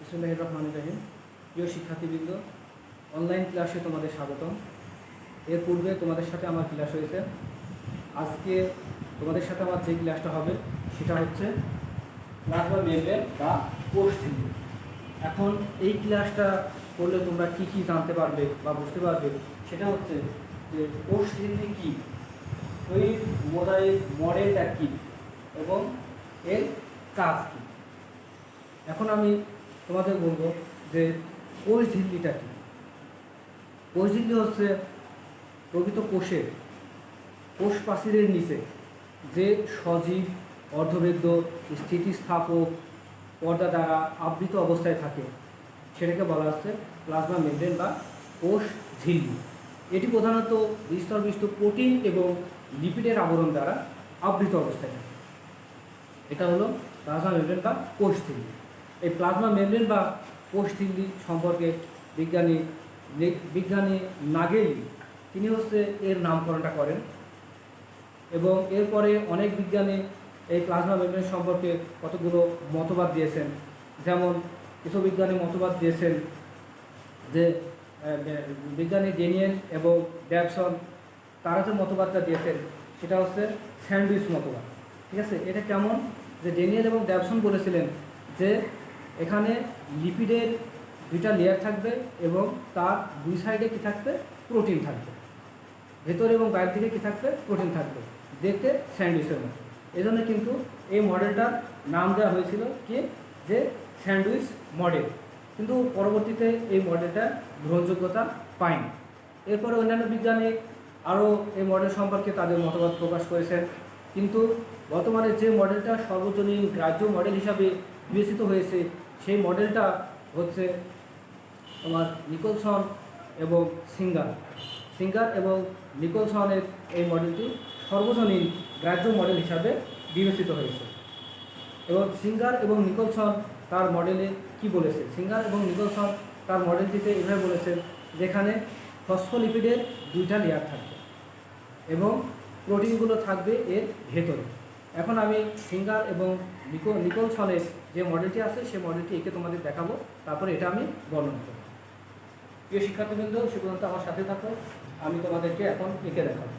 বিসমিল্লাহির রহমানির রহিম। প্রিয় শিক্ষার্থীবৃন্দ, অনলাইন ক্লাসে তোমাদের স্বাগতম। এর পূর্বে তোমাদের সাথে আমার ক্লাস হয়েছে। আজকে তোমাদের সাথে আমার যে ক্লাসটা হবে সেটা হচ্ছে প্লাজমা মেমব্রেন বা কোষ ঝিল্লি। এখন এই ক্লাসটা করলে তোমরা কি কি জানতে পারবে বা বুঝতে পারবে সেটা হচ্ছে যে কোষ ঝিল্লি কী, ওই মডেলটা কী এবং এর কাজ কী। এখন আমি তোমাদের বলবো যে কোষ ঝিল্লিটা কী। কোষ ঝিল্লি হচ্ছে প্রকৃত কোষের কোষ প্রাচীরের নিচে যে সজীব অর্ধবেদ্য স্থিতিস্থাপক পর্দা দ্বারা আবৃত অবস্থায় থাকে সেটাকে বলা হচ্ছে প্লাজমা মেমব্রেন বা কোষ ঝিল্লি। এটি প্রধানত বিস্তর প্রোটিন এবং লিপিডের আবরণ দ্বারা আবৃত অবস্থায় থাকে। এটা হলো প্লাজমা মেমব্রেন বা কোষ ঝিল্লি। এই প্লাজমা মেমব্রেন বা কোষ ঝিল্লি সম্পর্কে বিজ্ঞানী নাগেলি তিনি হচ্ছে এর নামকরণটা করেন এবং এরপরে অনেক বিজ্ঞানী এই প্লাজমা মেমব্রেন সম্পর্কে কতগুলো মতবাদ দিয়েছেন। যেমন কিছু বিজ্ঞানী মতবাদ দিয়েছেন যে বিজ্ঞানী ডেনিয়েল এবং ড্যাবসন তারা যে মতবাদটা দিয়েছেন সেটা হচ্ছে স্যান্ডউইচ মতবাদ। ঠিক আছে, এটা কেমন যে ডেনিয়েল এবং ড্যাবসন বলেছিলেন যে এখানে লিপিডের দুইটা লেয়ার থাকবে এবং তার দুই সাইডে কী থাকবে, প্রোটিন থাকবে। ভেতরে এবং বাইরের দিকে কী থাকবে, প্রোটিন থাকবে, দেখতে স্যান্ডউইচের মতো। এই জন্য কিন্তু এই মডেলটার নাম দেওয়া হয়েছিল কি, যে স্যান্ডউইচ মডেল। কিন্তু পরবর্তীতে এই মডেলটা গ্রহণযোগ্যতা পায়নি। এরপরে অন্যান্য বিজ্ঞানী আরও এই মডেল সম্পর্কে তাদের মতবাদ প্রকাশ করেছেন। কিন্তু বর্তমানে যে মডেলটা সর্বজনীন গ্রাহ্য মডেল হিসাবে বিবেচিত হয়েছে সেই মডেলটা হচ্ছে তোমার নিকলসন এবং সিঙ্গার এবং নিকলসনের এই মডেলটি সর্বজনীন গ্রাহ্য মডেল হিসাবে বিবেচিত হয়েছে। এবং সিঙ্গার এবং নিকলসন তার মডেলে কি বলেছে, সিঙ্গার এবং নিকলসন তার মডেলটিতে এভাবে বলেছেন যেখানে ফসফোলিপিডের দুইটা লেয়ার থাকবে এবং প্রোটিনগুলো থাকবে এর ভেতরে। এখন আমি সিঙ্গার এবং নিকলসনের যে মডেলটি আছে সেই মডেলটি এঁকে তোমাদের দেখাবো, তারপরে এটা আমি বর্ণনা করব। প্রিয় শিক্ষার্থীবৃন্দ, সে পর্যন্ত আমার সাথে থাকো, আমি তোমাদেরকে এখন এঁকে দেখাবো।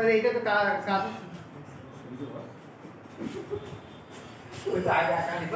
এইটা তো কাজ ওই তো আগে আঁকা নিব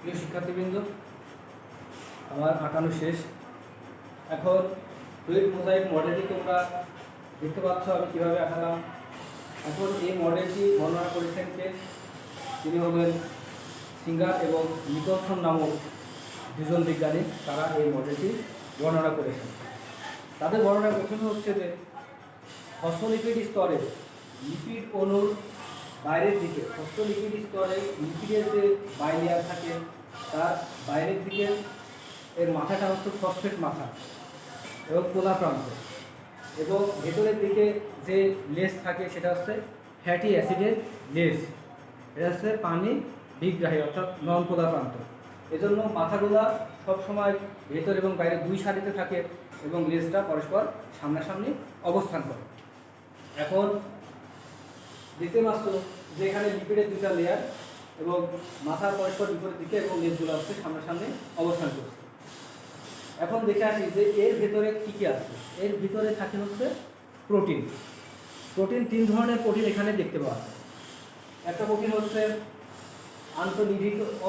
প্রিয় শিক্ষার্থীবৃন্দ, আমার আঁকানো শেষ। এখন ফ্লুইড মোজাইক মডেলটি তোমরা দেখতে পাচ্ছ আমি কীভাবে আঁকালাম। এখন এই মডেলটি বর্ণনা করেছেন কে? তিনি হলেন সিঙ্গার এবং নিকলসন নামক দুজন বিজ্ঞানী। তারা এই মডেলটি বর্ণনা করেছেন। তাদের বর্ণনা প্রথমে হচ্ছে যে ফসফোলিপিড স্তরে লিপিড অণুর বাইরের দিকে, ফসফোলিপিড স্তরে লিপিডের যে বাইলেয়ার থাকে তার বাইরের দিকে এর মাথাটা হচ্ছে ফসফেট মাথা এবং পোলা প্রান্ত, এবং ভেতরের দিকে যে লেস থাকে সেটা হচ্ছে ফ্যাটি অ্যাসিডের লেস। এটা হচ্ছে পানি বিগ্রাহী অর্থাৎ নন পোলা প্রান্ত। এজন্য মাথাগুলা সবসময় ভেতর এবং বাইরে দুই সারিতে থাকে এবং লেসটা পরস্পর সামনাসামনি অবস্থান করে। এখন দেখতে পাচ্ছ যে এখানে লিপিডের দুটা লেয়ার এবং মাথার পরস্পর বিপরীত দিকে এবং লেসগুলো হচ্ছে সামনাসামনি অবস্থান করছে। এখন দেখে আসি যে এর ভেতরে কী কী আছে। এর ভিতরে থাকে হচ্ছে প্রোটিন। প্রোটিন তিন ধরনের প্রোটিন এখানে দেখতে পাওয়া যায়। একটা প্রোটিন হচ্ছে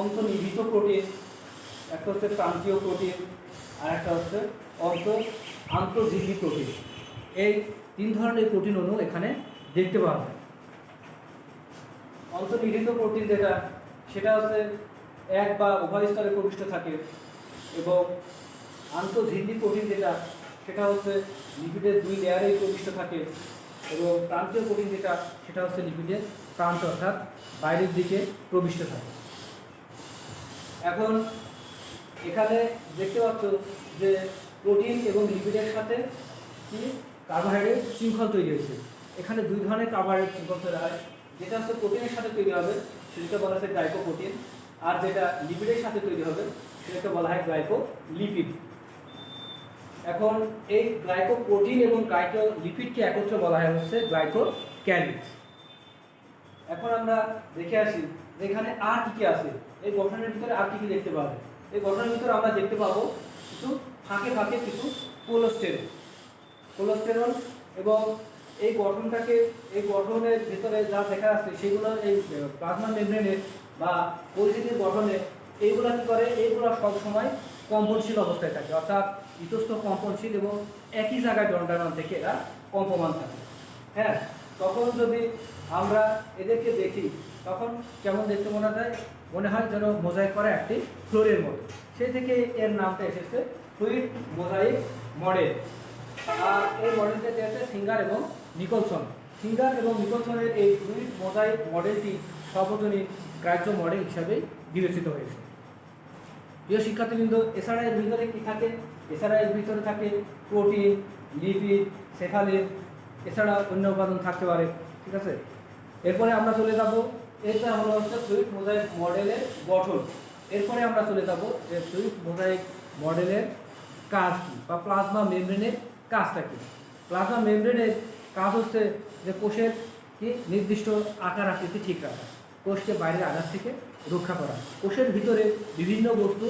অন্তর্নিহিত প্রোটিন, একটা হচ্ছে প্রান্তীয় প্রোটিন, আর একটা হচ্ছে আন্তঃঝিল্লি প্রোটিন। এই তিন ধরনের প্রোটিন অণু এখানে দেখতে পাওয়া যায়। অন্তর্নিহিত প্রোটিন যেটা, সেটা হচ্ছে এক বা উভয় স্তরে প্রবিষ্ট থাকে, এবং আন্তঃঝিল্লি প্রোটিন যেটা, সেটা হচ্ছে লিপিডের দুই লেয়ারেই প্রবিষ্ট থাকে, এবং প্রান্তীয় প্রোটিন যেটা, সেটা হচ্ছে লিপিডের প্রান্ত অর্থাৎ বাইরের দিকে প্রবিষ্ট থাকে। এখন এখানে দেখতে পাচ্ছ যে প্রোটিন এবং লিপিডের সাথে কি কার্বোহাইড্রেট শৃঙ্খল তৈরি হয়েছে। এখানে দুই ধরনের কার্বোহাইড্রেট শৃঙ্খল তৈরি হয়। যেটা হচ্ছে প্রোটিনের সাথে তৈরি হবে সেটাকে বলা হয় গ্লাইকোপ্রোটিন, আর যেটা লিপিডের সাথে তৈরি হবে সেটাকে বলা হয় গ্লাইকোলিপিড। এখন এই গ্লাইকোপ্রোটিন এবং গ্লাইকোলিপিডকে একত্রে বলা হয় হচ্ছে গ্লাইকোক্যালিক্স। এখন আমরা দেখে আসি যে এখানে আর কী কী আছে। এই গঠনের ভিতরে আর কী কী দেখতে পাবো। এই গঠনের ভিতরে আমরা দেখতে পাবো কিছু ফাঁকে ফাঁকে কিছু কোলেস্টেরল, এবং এই গঠনের ভিতরে যা দেখা যাচ্ছে সেগুলো এই প্লাজমা মেমব্রেনের বা পরিস্থিতির গঠনে এইগুলো কী করে, এইগুলো সবসময় কম্পনশীল অবস্থায় থাকে, অর্থাৎ ইতস্ত কম্পনশীল, এবং একই জায়গায় দণ্ডায়মান থেকে এরা কম্পমান থাকে। হ্যাঁ, তখন যদি আমরা এদেরকে দেখি তখন কেমন দেখতে মনে হয় যেন মোজাইক করা একটি ফ্লোরের মতো। সেই থেকে এর নামটা এসেছে ফ্লুইড মোজাইক মডেল। আর এই মডেলটা দিয়েছে সিঙ্গার এবং নিকলসন। সিঙ্গার এবং নিকলসনের এই ফ্লুইড মোজাইক মডেলটি সর্বজনীন গ্রাহ্য মডেল হিসাবেই বিবেচিত হয়েছে। প্রিয় শিক্ষার্থীবৃন্দ, এছাড়া এর ভিতরে কী থাকে? এছাড়া এর ভিতরে থাকে প্রোটিন, লিপিড, সেফালিন, এছাড়া অন্য উপাদান থাকতে পারে। ঠিক আছে, এরপরে আমরা চলে যাব, এটা হলো হচ্ছে ফ্লুইড মোজাইক মডেলের গঠন। এরপরে আমরা চলে যাব যে ফ্লুইড মোজাইক মডেলের কাজ কী, বা প্লাজমা মেমব্রেনের কাজটা কী। প্লাজমা মেমব্রেনের কাজ হচ্ছে যে কোষের কি নির্দিষ্ট আকার আকৃতি ঠিক রাখা, কোষকে বাইরের আঘাত থেকে রক্ষা করা, কোষের ভিতরে বিভিন্ন বস্তু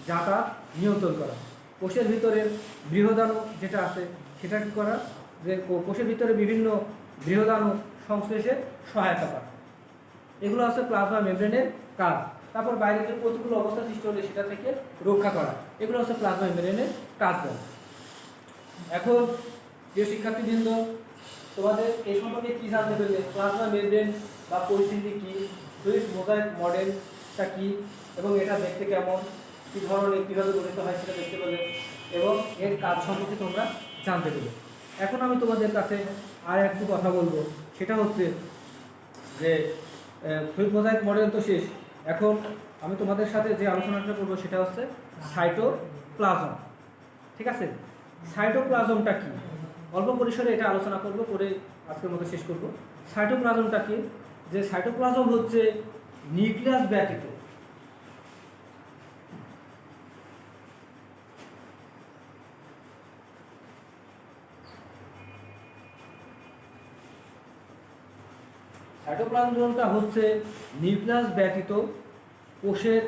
যাতায়াত নিয়ন্ত্রণ করা, কোষের ভিতরে বৃহদাণু যেটা আছে সেটা কী করা, যে কোষের ভিতরে বিভিন্ন বৃহদাণু সংশ্লেষে সহায়তা করা। এগুলো হচ্ছে প্লাজমা মেমব্রেনের কাজ। তারপর বাইরে যে প্রতিকূল অবস্থা সৃষ্টি হলে সেটা থেকে রক্ষা করা, এগুলো হচ্ছে প্লাজমা মেমব্রেনের কাজ। এখন প্রিয় শিক্ষার্থীবৃন্দ, তোমাদের এই সম্পর্কে কী জানতে পেলে? প্লাজমা মেমব্রেন বা পরিস্থিতি কী, ফ্লুইড মোজাইক মডেলটা কী, এবং এটা দেখতে কেমন, কী ধরনের, কীভাবে গঠিত হয় সেটা দেখতে পেলে, এবং এর কাজ সম্পর্কে তোমরা জানতে পেলে। এখন আমি তোমাদের কাছে আর একটু কথা বলবো, সেটা হচ্ছে যে ফ্লুইড মোজাইক মডেল তো শেষ। এখন আমি তোমাদের সাথে যে আলোচনাটা করবো সেটা হচ্ছে সাইটোপ্লাজম। ঠিক আছে, সাইটোপ্লাজমটা কি, অল্প পরিসরে এটা আলোচনা করব, করে আজকের মতো শেষ করব। সাইটোপ্লাজমটা কি? যে সাইটোপ্লাজম হচ্ছে নিউক্লিয়াস ব্যতীত সাইটোপ্লাজমটা হচ্ছে নিউক্লিয়াস ব্যতীত কোষের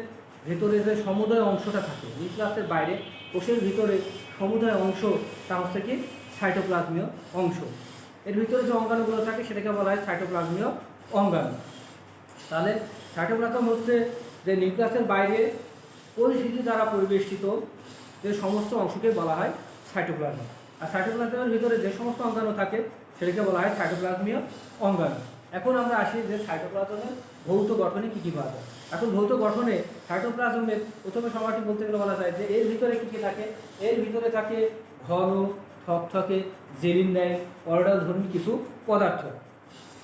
ভেতরে যে সমুদয় অংশটা থাকে, নিউক্লিয়াসের বাইরে কোষের ভিতরে সমুদয় অংশটা হচ্ছে কি সাইটোপ্লাজমীয় অংশ। এর ভিতরে যে অঙ্গাণুগুলো থাকে সেটাকে বলা হয় সাইটোপ্লাজমীয় অঙ্গাণু। তাহলে সাইটোপ্লাজম হচ্ছে যে নিউক্লিয়াসের বাইরে পরিস্থিতি দ্বারা পরিবেষ্টিত যে সমস্ত অংশকে বলা হয় সাইটোপ্লাজম। আর সাইটোপ্লাজমের ভিতরে যে সমস্ত অঙ্গাণু থাকে সেটাকে বলা হয় সাইটোপ্লাজমীয় অঙ্গাণু। এখন আমরা আসি যে সাইটোপ্লাজমের ভৌত গঠনে কী কী পাওয়া যায়। এখন ভৌত গঠনে সাইটোপ্লাজমের প্রথমে সময়টি বলতে গেলে বলা যায় যে এর ভিতরে কী কী থাকে। এর ভিতরে থাকে ঘন থকথকে জেলির ন্যায় অর্ডাল ধর্মী কিছু পদার্থ,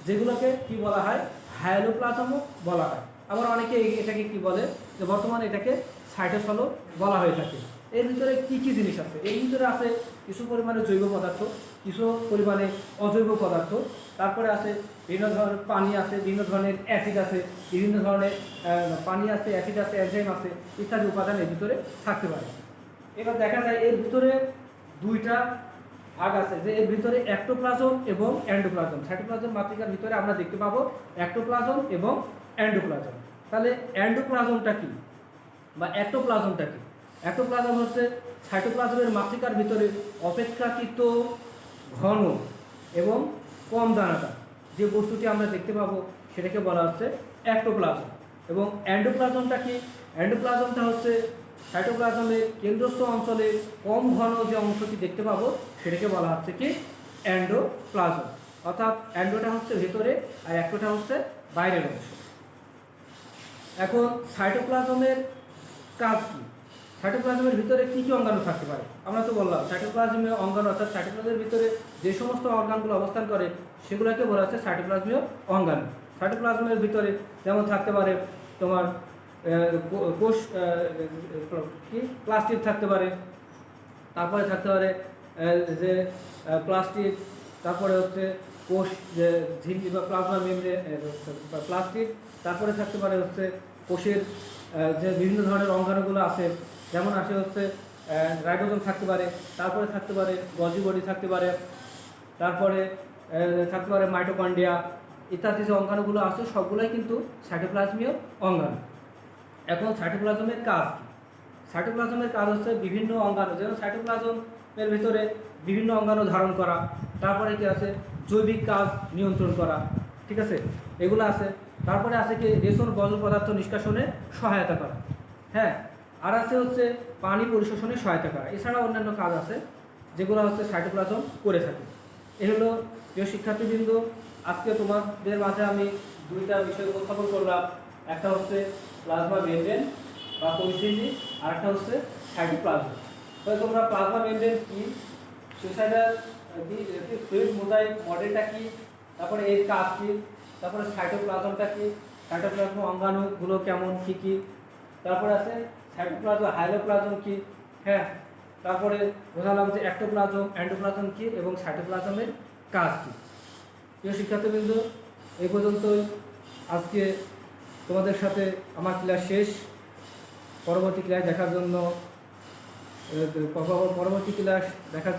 যেগুলোকে কি বলা হয় হায়ালোপ্লাজমও বলা হয়। আবার অনেকে এটাকে কি বলে যে বর্তমানে এটাকে সাইটোসলও বলা হয়ে থাকে। এর ভিতরে কি কি জিনিস আছে? এর ভিতরে আছে কিছু পরিমাণে জৈব পদার্থ, কিছু পরিমাণে অজৈব পদার্থ, তারপরে আছে বিভিন্ন ধরনের পানি আছে, বিভিন্ন ধরনের অ্যাসিড আছে, বিভিন্ন ধরনের পানি আছে, অ্যাসিড আছে, এনজাইম আছে ইত্যাদি উপাদান এর ভিতরে থাকতে পারে। এবার দেখা যায় এর ভিতরে দুইটা ভাগ আছে, যে এর ভিতরে অ্যাক্টোপ্লাজম এবং অ্যান্ডোপ্লাজম। সাইটোপ্লাজম মাতৃকার ভিতরে আমরা দেখতে পাবো অ্যাক্টোপ্লাজম এবং অ্যান্ডোপ্লাজম। তাহলে অ্যান্ডোপ্লাজমটা কি বা অ্যাক্টোপ্লাজমটা কি? অ্যাক্টোপ্লাজম হচ্ছে সাইটোপ্লাজমের মাতৃকার ভিতরে অপেক্ষাকৃত ঘন এবং কম দানাদার যে বস্তুটি আমরা দেখতে পাবো সেটাকে বলা হচ্ছে অ্যাক্টোপ্লাজম। এবং অ্যান্ডোপ্লাজমটা কি? অ্যান্ডোপ্লাজমটা হচ্ছে সাইটোপ্লাজমের কেন্দ্রস্থ অঞ্চলে কম ঘন যে অংশটি দেখতে পাবো সেটাকে বলা হচ্ছে কি অ্যান্ডোপ্লাজম। অর্থাৎ অ্যান্ডোটা হচ্ছে ভেতরে আর অ্যাক্টোটা হচ্ছে বাইরের অংশ। এখন সাইটোপ্লাজমের কাজ কি? সাইটোপ্লাজমের ভিতরে কী কী অঙ্গাণু থাকতে পারে? আমরা তো বললাম সাইটোপ্লাজমীয় অঙ্গাণু, অর্থাৎ সাইটোপ্লাজমের ভিতরে যে সমস্ত অর্গানগুলো অবস্থান করে সেগুলোকে বলা হচ্ছে সাইটোপ্লাজমীয় অঙ্গাণু। সাইটোপ্লাজমের ভিতরে যেমন থাকতে পারে তোমার কোষ কি প্লাস্টিক থাকতে পারে, তারপরে থাকতে পারে যে প্লাস্টিক, তারপরে হচ্ছে কোষ যে ঝিল্লি বা প্লাজমা মেমব্রেন প্লাস্টিক, তারপরে থাকতে পারে হচ্ছে কোষের যে বিভিন্ন ধরনের অঙ্গাণুগুলো আছে, যেমন আসে হচ্ছে রাইবোজোম থাকতে পারে, তারপরে থাকতে পারে গলজি বডি থাকতে পারে, তারপরে থাকতে পারে মাইটোকন্ড্রিয়া ইত্যাদি যে অঙ্গাণুগুলো আছে সবগুলোই কিন্তু সাইটোপ্লাজমীয় অঙ্গাণু। এখন সাইটোপ্লাজমের কাজ কী? সাইটোপ্লাজমের কাজ হচ্ছে বিভিন্ন অঙ্গাণু, যেমন সাইটোপ্লাজমের ভিতরে বিভিন্ন অঙ্গাণু ধারণ করা, তারপরে কি আছে জৈবিক কাজ নিয়ন্ত্রণ করা, ঠিক আছে, এগুলো আছে। তারপরে আছে কি রেশন বর্জ্য পদার্থ নিষ্কাশনে সহায়তা করা, হ্যাঁ, আর আছে হচ্ছে পানি পরিশোষণে সহায়তা করা। এছাড়া অন্যান্য কাজ আছে যেগুলো হচ্ছে সাইটোপ্লাজম করে থাকে। এ হলো প্রিয় শিক্ষার্থীবৃন্দ, আজকে তোমাদের মাঝে আমি দুইটা বিষয় উপস্থাপন করলাম। একটা হচ্ছে প্লাজমা মেমব্রেন বা পরিস্থিতি, আর একটা হচ্ছে সাইটোপ্লাজম। তাহলে তোমরা প্লাজমা মেমব্রেন কি, সুইসাইডাল ফ্লুইড মোজাইক মডেলটা কি, তারপরে এর কাজ কি, তারপরে সাইটোপ্লাজমটা কি, সাইটোপ্লাজম অঙ্গাণুগুলো কেমন কী কী, তারপরে আছে সাইটোপ্লাজম হাইলোপ্লাজম কি, হ্যাঁ, তারপরে বোঝালাম যে অ্যাক্টোপ্লাজম অ্যান্ডোপ্লাজম কি এবং সাইটোপ্লাজমের কাজ কী। প্রিয় শিক্ষার্থীবৃন্দ, এই পর্যন্তই আজকে তোমাদের সাথে আমার ক্লাস শেষ। পরবর্তী ক্লাস দেখার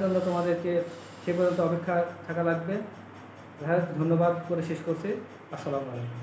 জন্য তোমাদেরকে সে পর্যন্ত অপেক্ষা থাকা লাগবে। ধন্যবাদ করে শেষ করছি। আসসালামু আলাইকুম।